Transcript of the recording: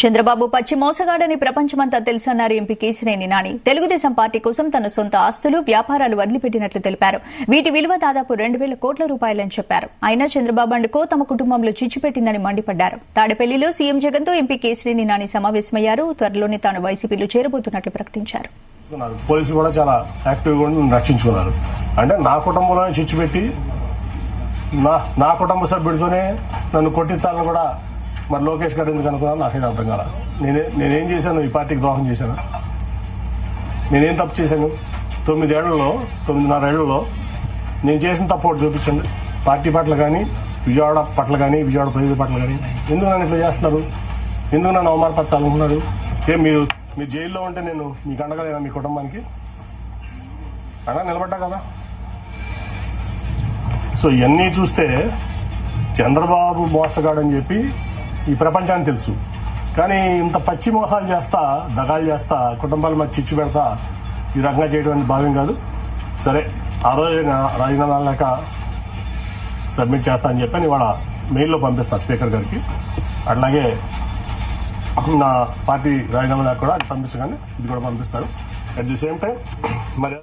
చంద్రబాబు పచ్చి మోసగాడని ప్రపంచమంతా తెలుసన్నారు MP Kesineni Nani. Telugu Desam party కోసం తన సొంత ఆస్తులు, వ్యాపారాలు వదిలిపెట్టినట్లు తెలిపారు. వీటి విలువ దాదాపు 2,000 కోట్ల రూపాయలని చెప్పారు. అయినా చంద్రబాబు అండ్ కో తమ కుటుంబంలో చిచ్చు పెట్టిందని మండిపడ్డారు. తాడేపల్లిలో సీఎం జగన్ తో ఎంపీ కేశినేని నాని సమావేశమయ్యారు. త్వరలోనే తాను వైసీపీలో చేరబోతున్నట్లు ప్రకటించారు. పోలీసులు కూడా చాలా యాక్టివ్గా రక్షించుకున్నారు. అంటే నా కుటుంబంలోనే చిచ్చు పెట్టి నా కుటుంబ సభ్యుడితోనే నన్ను కొట్టించాలని కూడా మరి లోకేష్ గారు ఎందుకు అనుకున్నాను నాకైతే అర్థం కాల. నేనేం చేశాను? ఈ పార్టీకి ద్రోహం చేశాను? నేనేం తప్పు చేశాను? 9.5 ఏళ్లలో నేను చేసిన తప్పు ఒకటి చూపించండి. పార్టీ పట్ల కానీ, విజయవాడ పట్ల కానీ, విజయవాడ ప్రజల పట్ల కానీ ఎందుకు నన్ను ఇట్లా చేస్తున్నారు? ఎందుకు నన్ను అవమానపరచాలనుకున్నారు? మీరు జైల్లో ఉంటే నేను మీకు అండగలేనా? మీ కుటుంబానికి అలా నిలబడ్డా కదా. సో ఇవన్నీ చూస్తే చంద్రబాబు మోసగాడని చెప్పి ఈ ప్రపంచానికి తెలుసు. కానీ ఇంత పచ్చి మోసాలు చేస్తా, దగాలు చేస్తా, కుటుంబాల మధ్య చిచ్చు పెడతా ఈ రకంగా చేయడం అనేది భావ్యం కాదు. సరే, ఆ రోజు రాజీనామా లేక సబ్మిట్ చేస్తా అని చెప్పి ఇవాళ మెయిల్లో పంపిస్తాను స్పీకర్ గారికి. అట్లాగే నా పార్టీ రాజీనామా లేక కూడా అది పంపించగానే ఇది కూడా పంపిస్తారు. అట్ ది సేమ్ టైం మరి